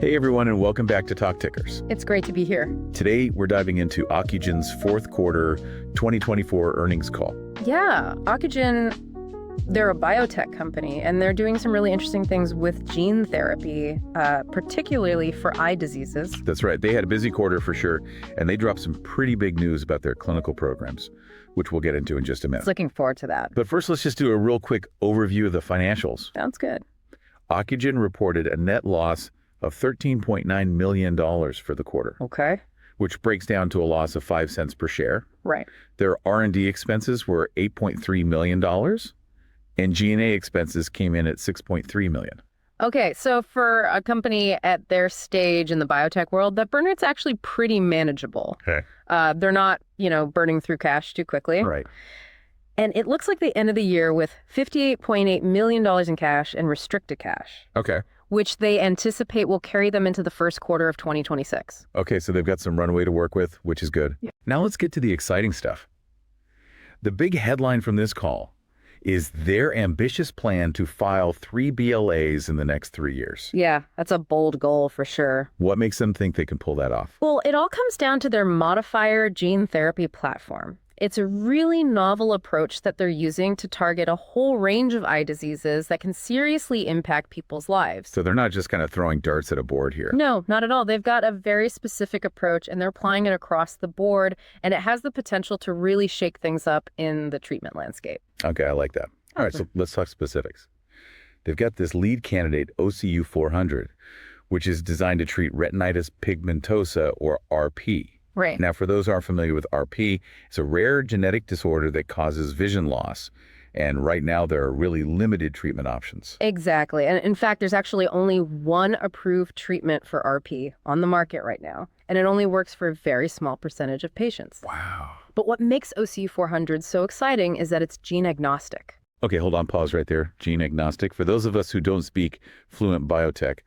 Hey everyone, and welcome back to TalkTickers. It's great to be here. Today, we're diving into Ocugen's fourth quarter 2024 earnings call. Yeah, Ocugen, they're a biotech company, and they're doing some really interesting things with gene therapy, particularly for eye diseases. That's right. They had a busy quarter for sure, and they dropped some pretty big news about their clinical programs, which we'll get into in just a minute. Looking forward to that. But first, let's just do a real quick overview of the financials. Sounds good. Ocugen reported a net loss of $13.9 million for the quarter. Okay. Which breaks down to a loss of 5 cents per share. Right. Their R&D expenses were $8.3 million, and G&A expenses came in at $6.3 million. Okay, so for a company at their stage in the biotech world, that burn rate's actually pretty manageable. Okay. They're not, burning through cash too quickly. Right. And it looks like they ended the year with $58.8 million in cash and restricted cash. Okay. Which they anticipate will carry them into the first quarter of 2026. Okay, so they've got some runway to work with, which is good. Yeah. Now let's get to the exciting stuff. The big headline from this call is their ambitious plan to file 3 BLAs in the next 3 years. Yeah, that's a bold goal for sure. What makes them think they can pull that off? Well, it all comes down to their modifier gene therapy platform. It's a really novel approach that they're using to target a whole range of eye diseases that can seriously impact people's lives. So they're not just kind of throwing darts at a board here. No, not at all. They've got a very specific approach, and they're applying it across the board, and it has the potential to really shake things up in the treatment landscape. Okay, I like that. All right, so let's talk specifics. They've got this lead candidate, OCU400, which is designed to treat retinitis pigmentosa, or RP. Right. Now, for those who aren't familiar with RP, it's a rare genetic disorder that causes vision loss. And right now, there are really limited treatment options. Exactly. And in fact, there's actually only one approved treatment for RP on the market right now. And it only works for a very small percentage of patients. Wow. But what makes OCU400 so exciting is that it's gene-agnostic. Okay, hold on, pause right there. Gene-agnostic. For those of us who don't speak fluent biotech,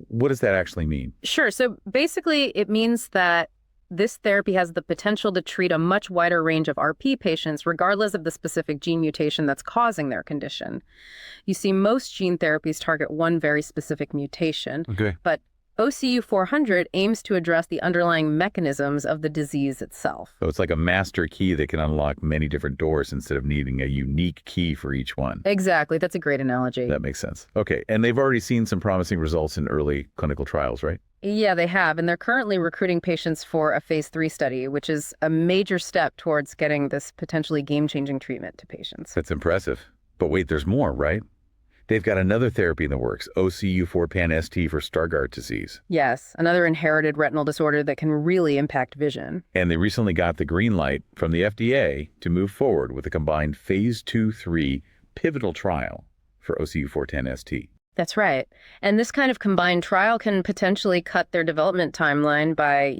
what does that actually mean? Sure. So basically, it means that this therapy has the potential to treat a much wider range of RP patients, regardless of the specific gene mutation that's causing their condition. You see, most gene therapies target one very specific mutation, but OCU400 aims to address the underlying mechanisms of the disease itself. So it's like a master key that can unlock many different doors instead of needing a unique key for each one. Exactly. That's a great analogy. That makes sense. Okay, and they've already seen some promising results in early clinical trials, right? Yeah, they have. And they're currently recruiting patients for a phase 3 study, which is a major step towards getting this potentially game-changing treatment to patients. That's impressive. But wait, there's more, right? They've got another therapy in the works, OCU4 panST for Stargardt disease. Yes, another inherited retinal disorder that can really impact vision. And they recently got the green light from the FDA to move forward with a combined phase 2-3 pivotal trial for OCU4 panST. That's right. And this kind of combined trial can potentially cut their development timeline by,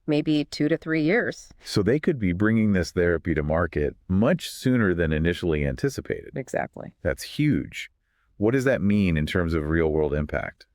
maybe 2 to 3 years. So they could be bringing this therapy to market much sooner than initially anticipated. Exactly. That's huge. What does that mean in terms of real-world impact?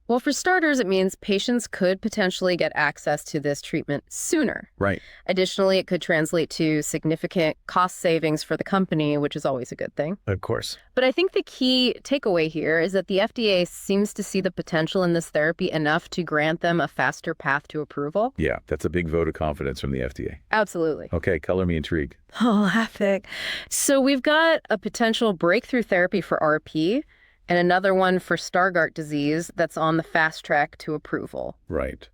Well, for starters, it means patients could potentially get access to this treatment sooner. Right. Additionally, it could translate to significant cost savings for the company, which is always a good thing. Of course. But I think the key takeaway here is that the FDA seems to see the potential in this therapy enough to grant them a faster path to approval. Yeah, that's a big vote of confidence from the FDA. Absolutely. Okay, color me intrigued. Oh, laughing. So we've got a potential breakthrough therapy for RP, and another one for Stargardt disease that's on the fast track to approval. Right.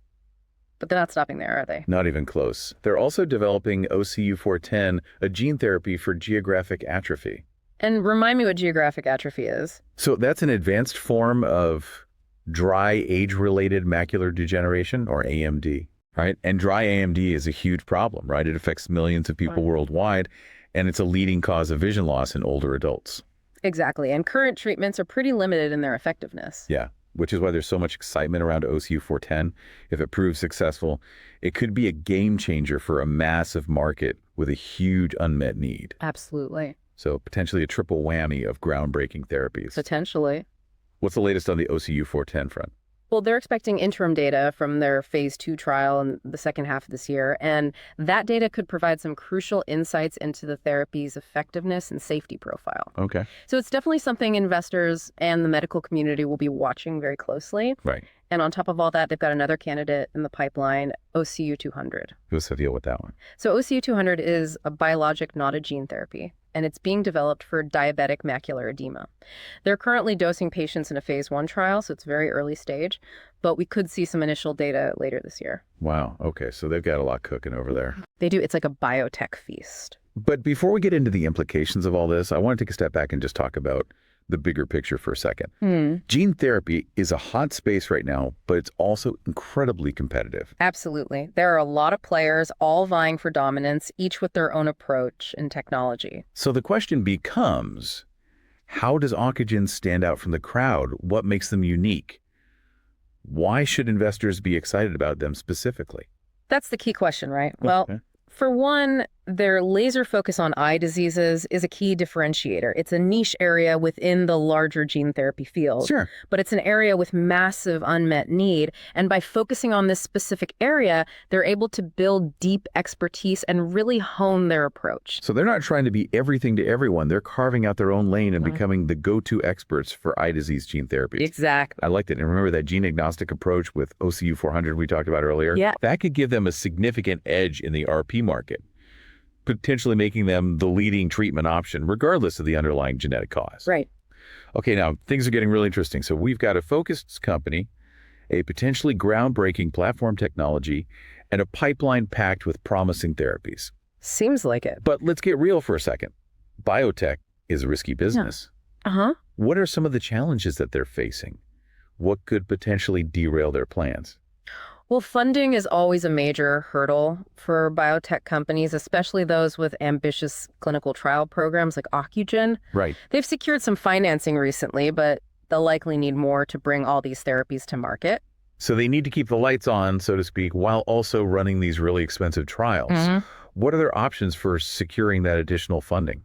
But they're not stopping there, are they? Not even close. They're also developing OCU410, a gene therapy for geographic atrophy. And remind me what geographic atrophy is. So that's an advanced form of dry age-related macular degeneration, or AMD, right? And dry AMD is a huge problem, right? It affects millions of people worldwide, and it's a leading cause of vision loss in older adults. Exactly. And current treatments are pretty limited in their effectiveness. Yeah, which is why there's so much excitement around OCU410. If it proves successful, it could be a game changer for a massive market with a huge unmet need. Absolutely. So potentially a triple whammy of groundbreaking therapies. Potentially. What's the latest on the OCU410 front? Well, they're expecting interim data from their phase 2 trial in the second half of this year, and that data could provide some crucial insights into the therapy's effectiveness and safety profile. Okay. So it's definitely something investors and the medical community will be watching very closely. Right. And on top of all that, they've got another candidate in the pipeline, OCU200. What's the deal with that one? So OCU200 is a biologic, not a gene therapy, and it's being developed for diabetic macular edema. They're currently dosing patients in a phase 1 trial, so it's very early stage, but we could see some initial data later this year. Wow. Okay. So they've got a lot cooking over there. They do. It's like a biotech feast. But before we get into the implications of all this, I want to take a step back and just talk about the bigger picture for a second. Gene therapy is a hot space right now, but it's also incredibly competitive. Absolutely. There are a lot of players all vying for dominance, each with their own approach and technology. So the question becomes, how does Ocugen stand out from the crowd? What makes them unique? Why should investors be excited about them specifically? That's the key question, right? Well, for one, their laser focus on eye diseases is a key differentiator. It's a niche area within the larger gene therapy field. Sure. But it's an area with massive unmet need. And by focusing on this specific area, they're able to build deep expertise and really hone their approach. So they're not trying to be everything to everyone. They're carving out their own lane and becoming the go-to experts for eye disease gene therapy. Exactly. I liked it. And remember that gene-agnostic approach with OCU400 we talked about earlier? Yeah. That could give them a significant edge in the RP market, potentially making them the leading treatment option, regardless of the underlying genetic cause. Right. Okay, now things are getting really interesting. So we've got a focused company, a potentially groundbreaking platform technology, and a pipeline packed with promising therapies. Seems like it. But let's get real for a second. Biotech is a risky business. What are some of the challenges that they're facing? What could potentially derail their plans? Well, funding is always a major hurdle for biotech companies, especially those with ambitious clinical trial programs like Ocugen. Right. They've secured some financing recently, but they'll likely need more to bring all these therapies to market. So they need to keep the lights on, so to speak, while also running these really expensive trials. What are their options for securing that additional funding?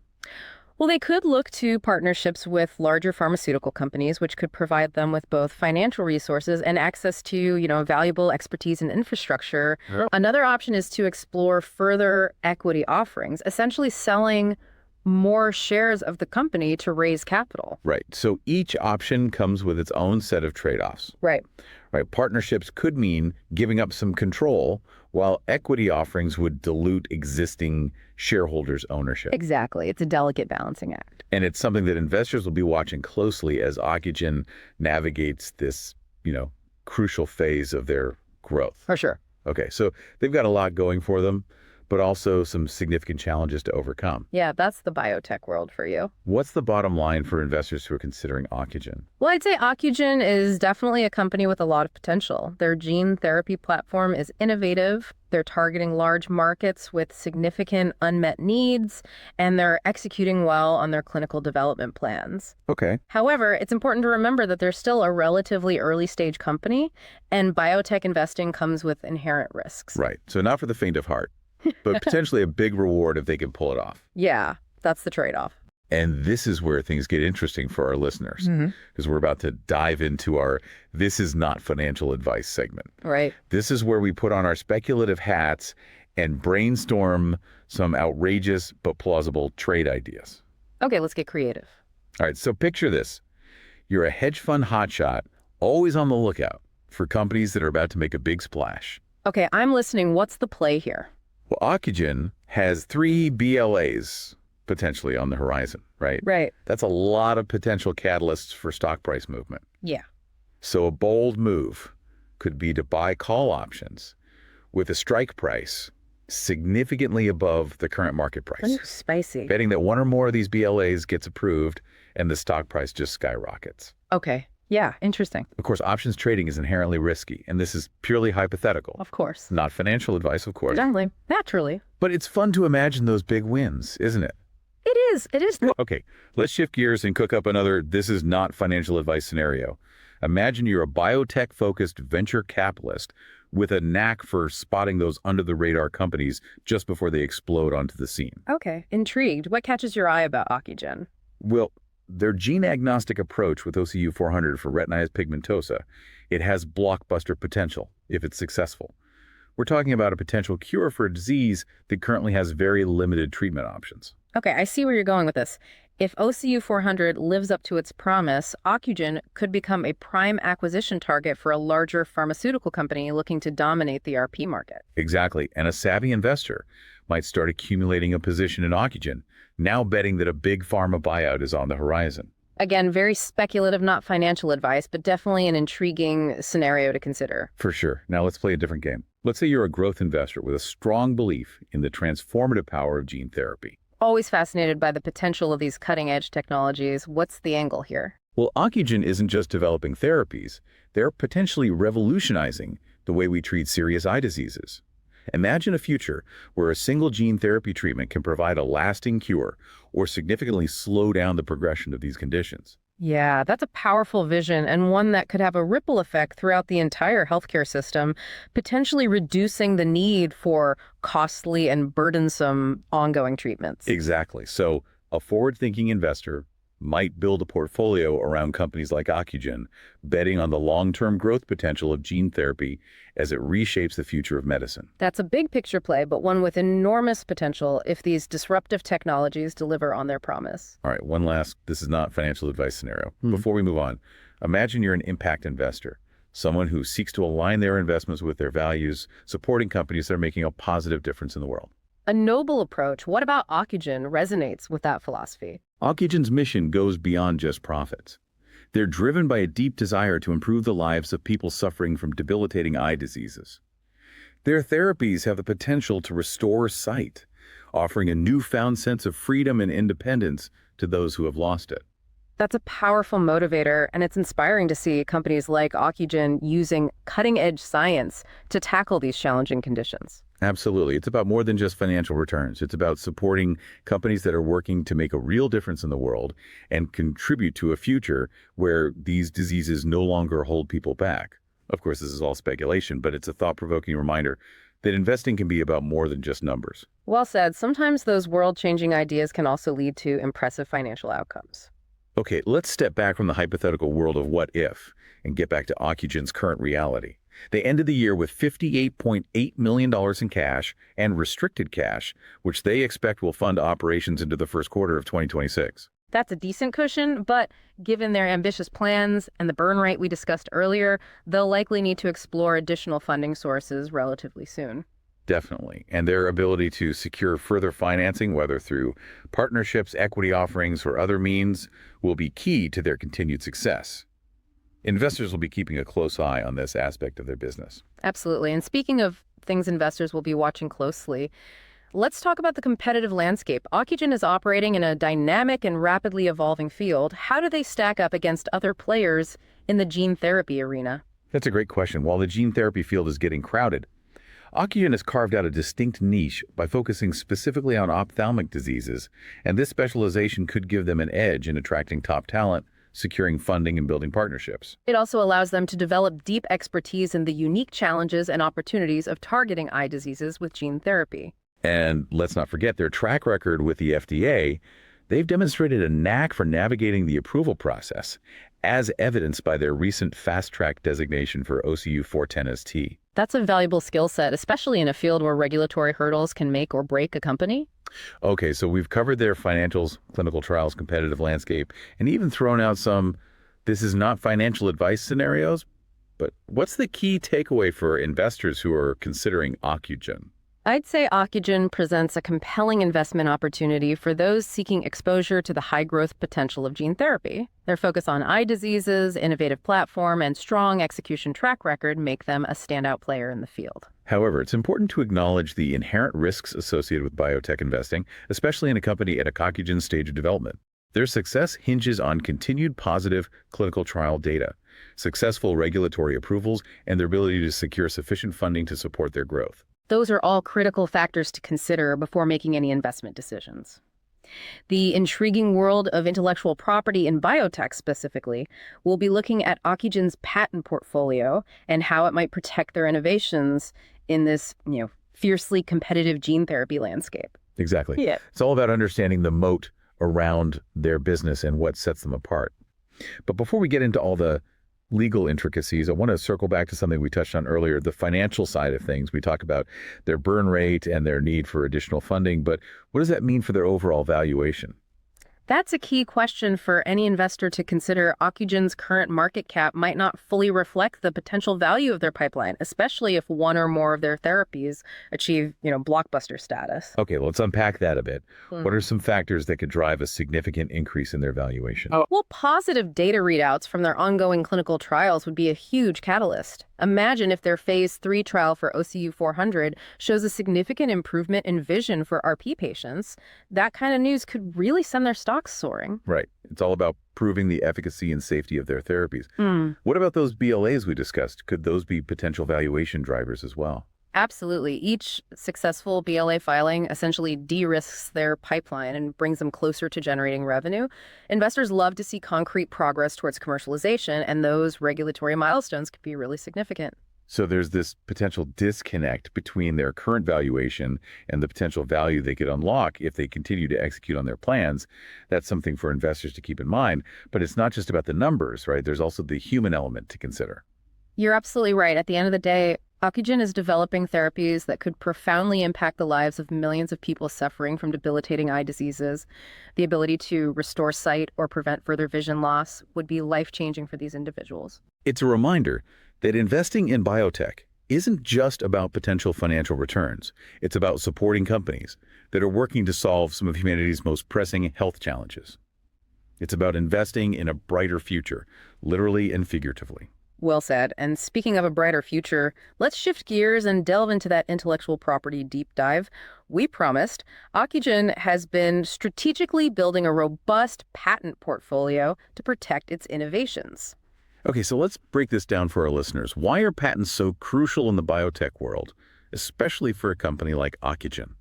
Well, they could look to partnerships with larger pharmaceutical companies, which could provide them with both financial resources and access to, valuable expertise and infrastructure. Another option is to explore further equity offerings, essentially selling more shares of the company to raise capital. Right. So each option comes with its own set of trade-offs. Right. Right. Partnerships could mean giving up some control, while equity offerings would dilute existing shareholders' ownership. Exactly. It's a delicate balancing act. And it's something that investors will be watching closely as Ocugen navigates this, crucial phase of their growth. For sure. Okay, so they've got a lot going for them, but also some significant challenges to overcome. Yeah, that's the biotech world for you. What's the bottom line for investors who are considering Ocugen? Well, I'd say Ocugen is definitely a company with a lot of potential. Their gene therapy platform is innovative. They're targeting large markets with significant unmet needs, and they're executing well on their clinical development plans. Okay. However, it's important to remember that they're still a relatively early stage company, and biotech investing comes with inherent risks. Right. So not for the faint of heart, but potentially a big reward if they can pull it off. Yeah, that's the trade-off. And this is where things get interesting for our listeners, because we're about to dive into our This Is Not Financial Advice segment. Right. This is where we put on our speculative hats and brainstorm some outrageous but plausible trade ideas. Okay, let's get creative. All right, so picture this. You're a hedge fund hotshot, always on the lookout for companies that are about to make a big splash. Okay, I'm listening. What's the play here? Well, Ocugen has 3 BLAs potentially on the horizon, right? Right. That's a lot of potential catalysts for stock price movement. Yeah. So a bold move could be to buy call options with a strike price significantly above the current market price. Ooh, spicy. Betting that one or more of these BLAs gets approved and the stock price just skyrockets. Okay. Yeah, interesting. Of course, options trading is inherently risky, and this is purely hypothetical. Of course. Not financial advice, of course. Definitely. Naturally. But it's fun to imagine those big wins, isn't it? It is. It is. Okay, let's shift gears and cook up another This Is Not Financial Advice scenario. Imagine you're a biotech-focused venture capitalist with a knack for spotting those under-the-radar companies just before they explode onto the scene. Okay. Intrigued. What catches your eye about Ocugen? Well, their gene-agnostic approach with OCU400 for retinitis pigmentosa, it has blockbuster potential if it's successful. We're talking about a potential cure for a disease that currently has very limited treatment options. Okay, I see where you're going with this. If OCU 400 lives up to its promise, Ocugen could become a prime acquisition target for a larger pharmaceutical company looking to dominate the RP market. Exactly. And a savvy investor might start accumulating a position in Ocugen, now betting that a big pharma buyout is on the horizon. Again, very speculative, not financial advice, but definitely an intriguing scenario to consider. For sure. Now let's play a different game. Let's say you're a growth investor with a strong belief in the transformative power of gene therapy. Always fascinated by the potential of these cutting-edge technologies. What's the angle here? Well, Ocugen isn't just developing therapies. They're potentially revolutionizing the way we treat serious eye diseases. Imagine a future where a single gene therapy treatment can provide a lasting cure or significantly slow down the progression of these conditions. Yeah, that's a powerful vision and one that could have a ripple effect throughout the entire healthcare system, potentially reducing the need for costly and burdensome ongoing treatments. Exactly. So a forward-thinking investor might build a portfolio around companies like Ocugen, betting on the long-term growth potential of gene therapy as it reshapes the future of medicine. That's a big picture play, but one with enormous potential if these disruptive technologies deliver on their promise. All right, one last, this is not financial advice scenario. Before we move on, imagine you're an impact investor, someone who seeks to align their investments with their values, supporting companies that are making a positive difference in the world. A noble approach. What about Ocugen resonates with that philosophy? Ocugen's mission goes beyond just profits. They're driven by a deep desire to improve the lives of people suffering from debilitating eye diseases. Their therapies have the potential to restore sight, offering a newfound sense of freedom and independence to those who have lost it. That's a powerful motivator, and it's inspiring to see companies like Ocugen using cutting-edge science to tackle these challenging conditions. Absolutely. It's about more than just financial returns. It's about supporting companies that are working to make a real difference in the world and contribute to a future where these diseases no longer hold people back. Of course, this is all speculation, but it's a thought-provoking reminder that investing can be about more than just numbers. Well said. Sometimes those world-changing ideas can also lead to impressive financial outcomes. Okay, let's step back from the hypothetical world of what if and get back to Ocugen's current reality. They ended the year with $58.8 million in cash and restricted cash, which they expect will fund operations into the first quarter of 2026. That's a decent cushion, but given their ambitious plans and the burn rate we discussed earlier, they'll likely need to explore additional funding sources relatively soon. Definitely. And their ability to secure further financing, whether through partnerships, equity offerings, or other means, will be key to their continued success. Investors will be keeping a close eye on this aspect of their business. Absolutely. And speaking of things investors will be watching closely, let's talk about the competitive landscape. Ocugen is operating in a dynamic and rapidly evolving field. How do they stack up against other players in the gene therapy arena? That's a great question. While the gene therapy field is getting crowded, Ocugen has carved out a distinct niche by focusing specifically on ophthalmic diseases, and this specialization could give them an edge in attracting top talent, securing funding, and building partnerships. It also allows them to develop deep expertise in the unique challenges and opportunities of targeting eye diseases with gene therapy. And let's not forget their track record with the FDA. They've demonstrated a knack for navigating the approval process, as evidenced by their recent fast-track designation for OCU 410ST. That's a valuable skill set, especially in a field where regulatory hurdles can make or break a company. Okay, so we've covered their financials, clinical trials, competitive landscape, and even thrown out some this is not financial advice scenarios. But what's the key takeaway for investors who are considering Ocugen? I'd say Ocugen presents a compelling investment opportunity for those seeking exposure to the high-growth potential of gene therapy. Their focus on eye diseases, innovative platform, and strong execution track record make them a standout player in the field. However, it's important to acknowledge the inherent risks associated with biotech investing, especially in a company at a Ocugen stage of development. Their success hinges on continued positive clinical trial data, successful regulatory approvals, and their ability to secure sufficient funding to support their growth. Those are all critical factors to consider before making any investment decisions. The intriguing world of intellectual property in biotech specifically will be looking at Ocugen's patent portfolio and how it might protect their innovations in this, fiercely competitive gene therapy landscape. Exactly. Yeah. It's all about understanding the moat around their business and what sets them apart. But before we get into all the legal intricacies, I want to circle back to something we touched on earlier, the financial side of things. We talk about their burn rate and their need for additional funding, but what does that mean for their overall valuation? That's a key question for any investor to consider. Ocugen's current market cap might not fully reflect the potential value of their pipeline, especially if one or more of their therapies achieve, blockbuster status. Okay, let's unpack that a bit. Hmm. What are some factors that could drive a significant increase in their valuation? Well, positive data readouts from their ongoing clinical trials would be a huge catalyst. Imagine if their phase 3 trial for OCU400 shows a significant improvement in vision for RP patients. That kind of news could really send their stocks soaring. Right. It's all about proving the efficacy and safety of their therapies. Mm. What about those BLAs we discussed? Could those be potential valuation drivers as well? Absolutely. Each successful BLA filing essentially de-risks their pipeline and brings them closer to generating revenue. Investors love to see concrete progress towards commercialization, and those regulatory milestones could be really significant. So there's this potential disconnect between their current valuation and the potential value they could unlock if they continue to execute on their plans. That's something for investors to keep in mind. But it's not just about the numbers, right? There's also the human element to consider. You're absolutely right. At the end of the day, Ocugen is developing therapies that could profoundly impact the lives of millions of people suffering from debilitating eye diseases. The ability to restore sight or prevent further vision loss would be life-changing for these individuals. It's a reminder that investing in biotech isn't just about potential financial returns. It's about supporting companies that are working to solve some of humanity's most pressing health challenges. It's about investing in a brighter future, literally and figuratively. Well said. And speaking of a brighter future, let's shift gears and delve into that intellectual property deep dive. We promised. Ocugen has been strategically building a robust patent portfolio to protect its innovations. Okay, so let's break this down for our listeners. Why are patents so crucial in the biotech world, especially for a company like Ocugen?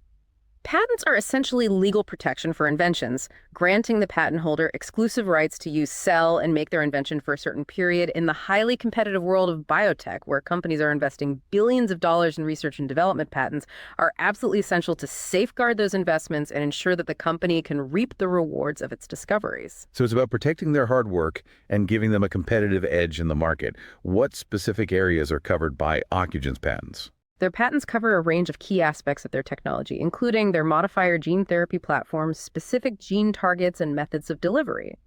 Patents are essentially legal protection for inventions, granting the patent holder exclusive rights to use, sell, and make their invention for a certain period in the highly competitive world of biotech, where companies are investing billions of dollars in research and development. Patents are absolutely essential to safeguard those investments and ensure that the company can reap the rewards of its discoveries. So it's about protecting their hard work and giving them a competitive edge in the market. What specific areas are covered by Ocugen's patents? Their patents cover a range of key aspects of their technology, including their modifier gene therapy platforms, specific gene targets, and methods of delivery.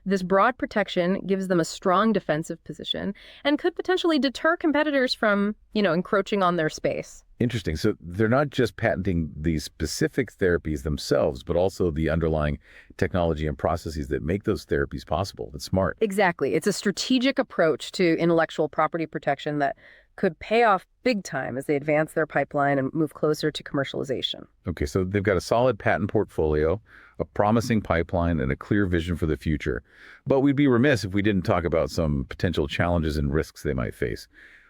This broad protection gives them a strong defensive position and could potentially deter competitors from, encroaching on their space. Interesting. So they're not just patenting these specific therapies themselves, but also the underlying technology and processes that make those therapies possible. That's smart. Exactly. It's a strategic approach to intellectual property protection that could pay off big time as they advance their pipeline and move closer to commercialization. Okay, so they've got a solid patent portfolio, a promising pipeline, and a clear vision for the future. But we'd be remiss if we didn't talk about some potential challenges and risks they might face.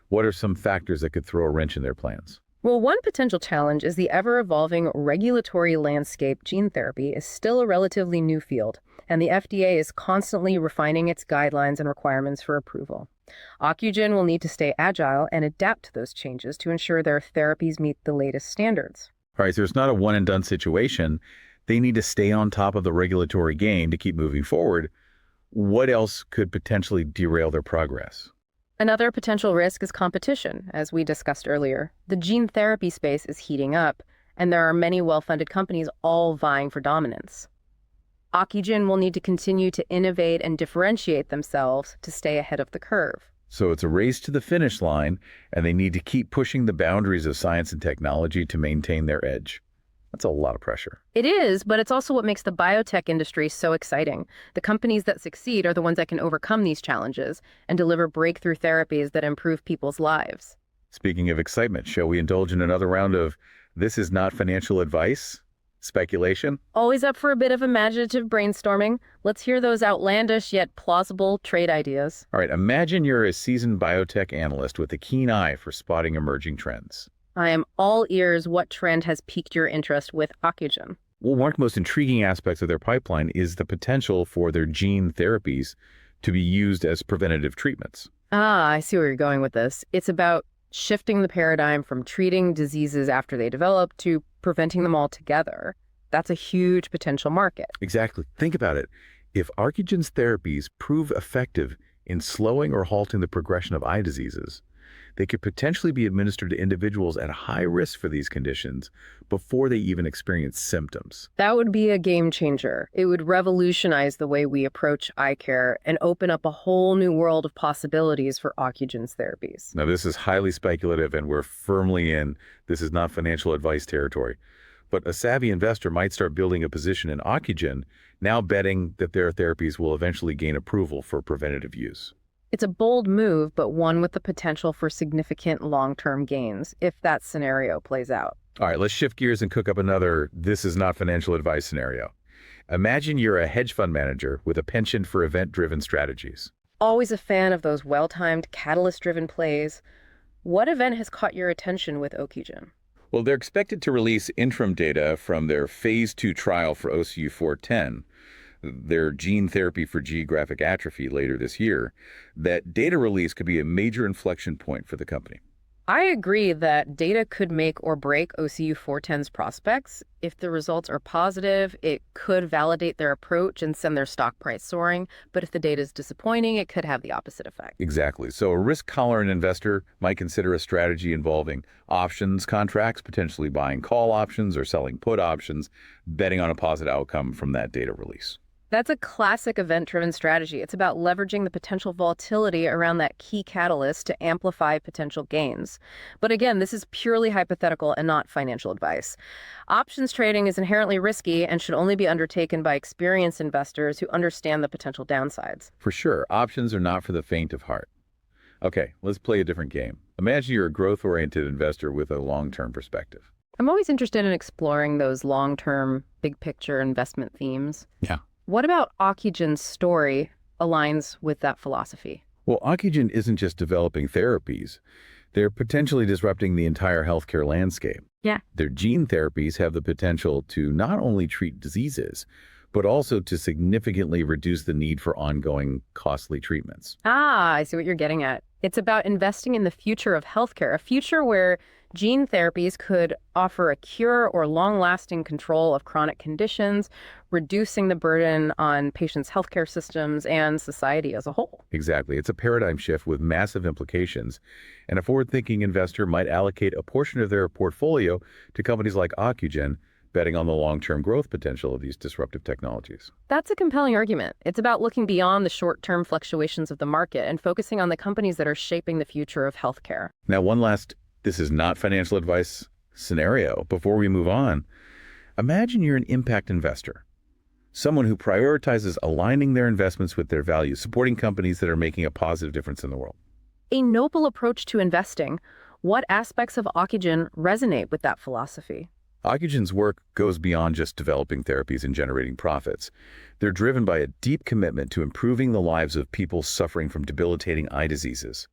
What are some factors that could throw a wrench in their plans? Well, one potential challenge is the ever-evolving regulatory landscape. Gene therapy is still a relatively new field, and the FDA is constantly refining its guidelines and requirements for approval. Ocugen will need to stay agile and adapt to those changes to ensure their therapies meet the latest standards. All right, so it's not a one-and-done situation. They need to stay on top of the regulatory game to keep moving forward. What else could potentially derail their progress? Another potential risk is competition, as we discussed earlier. The gene therapy space is heating up, and there are many well-funded companies all vying for dominance. Ocugen will need to continue to innovate and differentiate themselves to stay ahead of the curve. So it's a race to the finish line, and they need to keep pushing the boundaries of science and technology to maintain their edge. That's a lot of pressure. It is, but it's also what makes the biotech industry so exciting. The companies that succeed are the ones that can overcome these challenges and deliver breakthrough therapies that improve people's lives. Speaking of excitement, shall we indulge in another round of This Is Not Financial Advice? Speculation? Always up for a bit of imaginative brainstorming. Let's hear those outlandish yet plausible trade ideas. All right, imagine you're a seasoned biotech analyst with a keen eye for spotting emerging trends. I am all ears. What trend has piqued your interest with Ocugen? Well, one of the most intriguing aspects of their pipeline is the potential for their gene therapies to be used as preventative treatments. I see where you're going with this. It's about shifting the paradigm from treating diseases after they develop to preventing them altogether. That's a huge potential market. Exactly. Think about it. If Ocugen's therapies prove effective in slowing or halting the progression of eye diseases, they could potentially be administered to individuals at high risk for these conditions before they even experience symptoms. That would be a game changer. It would revolutionize the way we approach eye care and open up a whole new world of possibilities for Ocugen's therapies. Now, this is highly speculative, and we're firmly in this is not financial advice territory. But a savvy investor might start building a position in Ocugen, now betting that their therapies will eventually gain approval for preventative use. It's a bold move, but one with the potential for significant long-term gains if that scenario plays out. All right, let's shift gears and cook up another this is not financial advice scenario. Imagine you're a hedge fund manager with a penchant for event-driven strategies. Always a fan of those well-timed, catalyst-driven plays. What event has caught your attention with Ocugen? Well, they're expected to release interim data from their phase 2 trial for OCU410, their gene therapy for geographic atrophy, later this year. That data release could be a major inflection point for the company. I agree that data could make or break OCU410's prospects. If the results are positive, it could validate their approach and send their stock price soaring. But if the data is disappointing, it could have the opposite effect. Exactly. So a risk-tolerant investor might consider a strategy involving options contracts, potentially buying call options or selling put options, betting on a positive outcome from that data release. That's a classic event-driven strategy. It's about leveraging the potential volatility around that key catalyst to amplify potential gains. But again, this is purely hypothetical and not financial advice. Options trading is inherently risky and should only be undertaken by experienced investors who understand the potential downsides. For sure, options are not for the faint of heart. Okay, let's play a different game. Imagine you're a growth-oriented investor with a long-term perspective. I'm always interested in exploring those long-term, big-picture investment themes. Yeah. What about Ocugen's story aligns with that philosophy? Well, Ocugen isn't just developing therapies. They're potentially disrupting the entire healthcare landscape. Yeah. Their gene therapies have the potential to not only treat diseases, but also to significantly reduce the need for ongoing costly treatments. Ah, I see what you're getting at. It's about investing in the future of healthcare, a future where gene therapies could offer a cure or long-lasting control of chronic conditions, reducing the burden on patients' healthcare systems and society as a whole. Exactly. It's a paradigm shift with massive implications, and a forward-thinking investor might allocate a portion of their portfolio to companies like Ocugen, betting on the long-term growth potential of these disruptive technologies. That's a compelling argument. It's about looking beyond the short-term fluctuations of the market and focusing on the companies that are shaping the future of healthcare. Now, one last this is not financial advice scenario. Before we move on, imagine you're an impact investor, someone who prioritizes aligning their investments with their values, supporting companies that are making a positive difference in the world. A noble approach to investing. What aspects of Ocugen resonate with that philosophy? Ocugen's work goes beyond just developing therapies and generating profits. They're driven by a deep commitment to improving the lives of people suffering from debilitating eye diseases.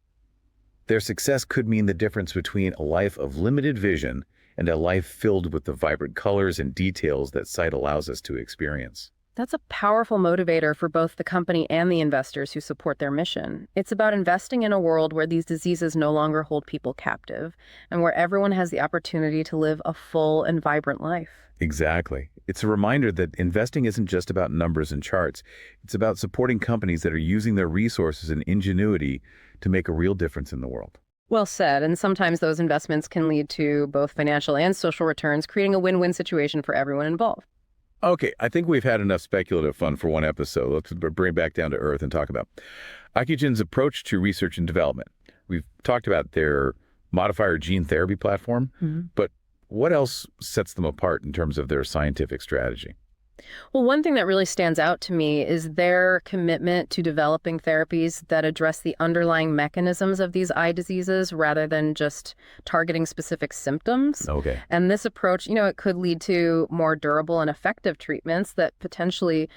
Their success could mean the difference between a life of limited vision and a life filled with the vibrant colors and details that sight allows us to experience. That's a powerful motivator for both the company and the investors who support their mission. It's about investing in a world where these diseases no longer hold people captive and where everyone has the opportunity to live a full and vibrant life. Exactly. It's a reminder that investing isn't just about numbers and charts. It's about supporting companies that are using their resources and ingenuity to make a real difference in the world. Well said. And sometimes those investments can lead to both financial and social returns, creating a win-win situation for everyone involved. Okay, I think we've had enough speculative fun for one episode. Let's bring it back down to earth and talk about Ocugen's approach to research and development. We've talked about their modifier gene therapy platform, but what else sets them apart in terms of their scientific strategy? Well, one thing that really stands out to me is their commitment to developing therapies that address the underlying mechanisms of these eye diseases rather than just targeting specific symptoms. Okay. And this approach, it could lead to more durable and effective treatments that potentially,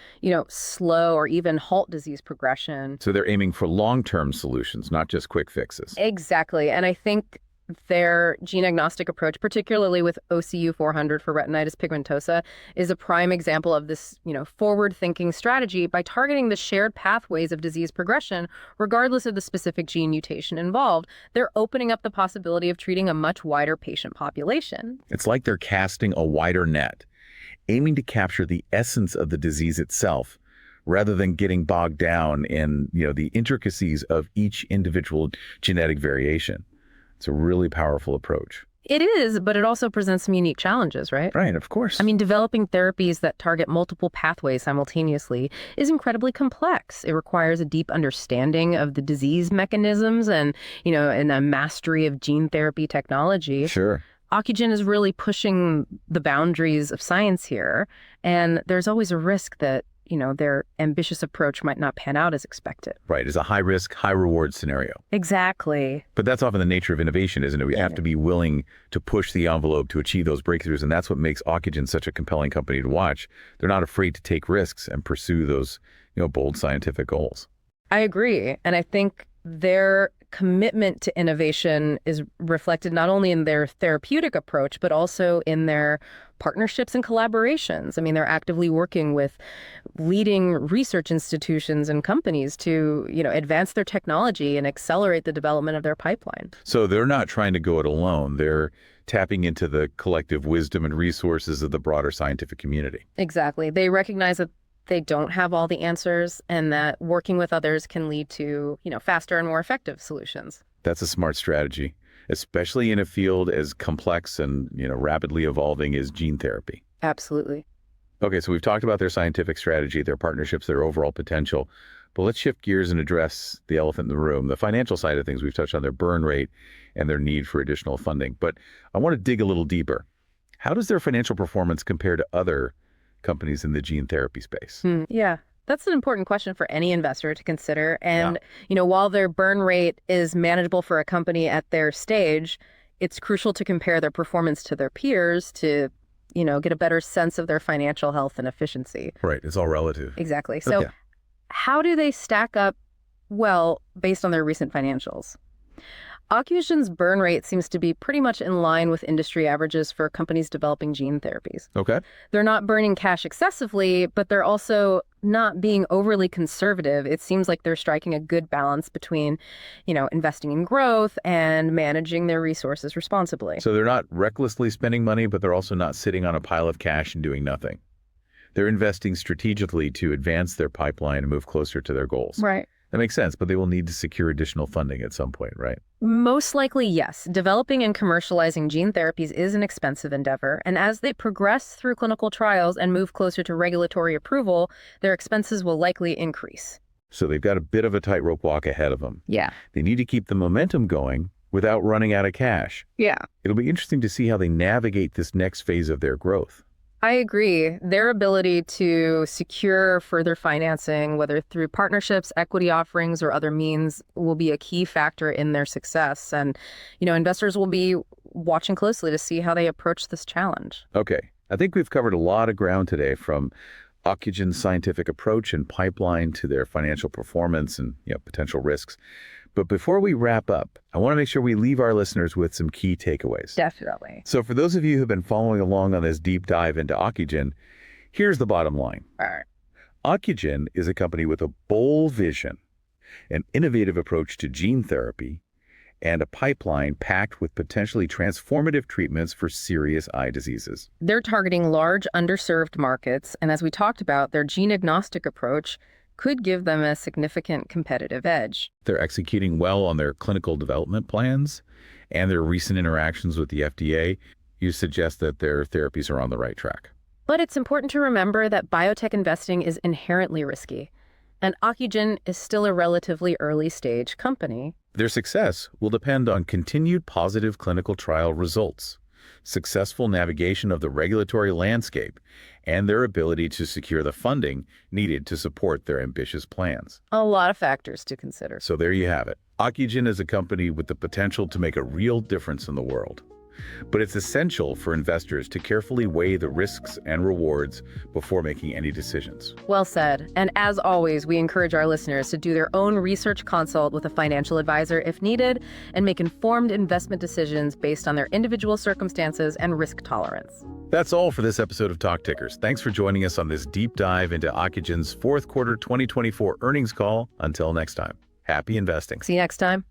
slow or even halt disease progression. So they're aiming for long-term solutions, not just quick fixes. Exactly. And I think their gene-agnostic approach, particularly with OCU400 for retinitis pigmentosa, is a prime example of this, forward-thinking strategy by targeting the shared pathways of disease progression, regardless of the specific gene mutation involved. They're opening up the possibility of treating a much wider patient population. It's like they're casting a wider net, aiming to capture the essence of the disease itself, rather than getting bogged down in, the intricacies of each individual genetic variation. It's a really powerful approach. It is, but it also presents some unique challenges, right? Right, of course. I mean, developing therapies that target multiple pathways simultaneously is incredibly complex. It requires a deep understanding of the disease mechanisms and a mastery of gene therapy technology. Sure. Ocugen is really pushing the boundaries of science here, and there's always a risk that their ambitious approach might not pan out as expected. Right. It's a high risk, high reward scenario. Exactly. But that's often the nature of innovation, isn't it? We have to be willing to push the envelope to achieve those breakthroughs. And that's what makes Ocugen such a compelling company to watch. They're not afraid to take risks and pursue those, bold scientific goals. I agree. And I think their commitment to innovation is reflected not only in their therapeutic approach, but also in their partnerships and collaborations. I mean, they're actively working with leading research institutions and companies to, advance their technology and accelerate the development of their pipeline. So they're not trying to go it alone. They're tapping into the collective wisdom and resources of the broader scientific community. Exactly. They recognize that they don't have all the answers and that working with others can lead to, faster and more effective solutions. That's a smart strategy, especially in a field as complex and, rapidly evolving as gene therapy. Absolutely. Okay, so we've talked about their scientific strategy, their partnerships, their overall potential, but let's shift gears and address the elephant in the room, the financial side of things. We've touched on their burn rate and their need for additional funding, but I want to dig a little deeper. How does their financial performance compare to other companies in the gene therapy space? Yeah, that's an important question for any investor to consider. And, while their burn rate is manageable for a company at their stage, it's crucial to compare their performance to their peers to, get a better sense of their financial health and efficiency. Right. It's all relative. Exactly. So how do they stack up well based on their recent financials? Ocugen's burn rate seems to be pretty much in line with industry averages for companies developing gene therapies. Okay. They're not burning cash excessively, but they're also not being overly conservative. It seems like they're striking a good balance between, investing in growth and managing their resources responsibly. So they're not recklessly spending money, but they're also not sitting on a pile of cash and doing nothing. They're investing strategically to advance their pipeline and move closer to their goals. Right. That makes sense, but they will need to secure additional funding at some point, right? Most likely, yes. Developing and commercializing gene therapies is an expensive endeavor, and as they progress through clinical trials and move closer to regulatory approval, their expenses will likely increase. So they've got a bit of a tightrope walk ahead of them. Yeah. They need to keep the momentum going without running out of cash. Yeah. It'll be interesting to see how they navigate this next phase of their growth. I agree. Their ability to secure further financing, whether through partnerships, equity offerings, or other means, will be a key factor in their success. And, investors will be watching closely to see how they approach this challenge. Okay. I think we've covered a lot of ground today, from Ocugen's scientific approach and pipeline to their financial performance and potential risks. But before we wrap up, I want to make sure we leave our listeners with some key takeaways. Definitely. So for those of you who've been following along on this deep dive into Ocugen, here's the bottom line. All right. Ocugen is a company with a bold vision, an innovative approach to gene therapy, and a pipeline packed with potentially transformative treatments for serious eye diseases. They're targeting large, underserved markets, and as we talked about, their gene-agnostic approach could give them a significant competitive edge. They're executing well on their clinical development plans and their recent interactions with the FDA. You suggest that their therapies are on the right track. But it's important to remember that biotech investing is inherently risky, and Ocugen is still a relatively early-stage company. Their success will depend on continued positive clinical trial results, successful navigation of the regulatory landscape, and their ability to secure the funding needed to support their ambitious plans. A lot of factors to consider. So there you have it. Ocugen is a company with the potential to make a real difference in the world. But it's essential for investors to carefully weigh the risks and rewards before making any decisions. Well said. And as always, we encourage our listeners to do their own research consult with a financial advisor if needed, and make informed investment decisions based on their individual circumstances and risk tolerance. That's all for this episode of TalkTickers. Thanks for joining us on this deep dive into Ocugen's fourth quarter 2024 earnings call. Until next time, happy investing. See you next time.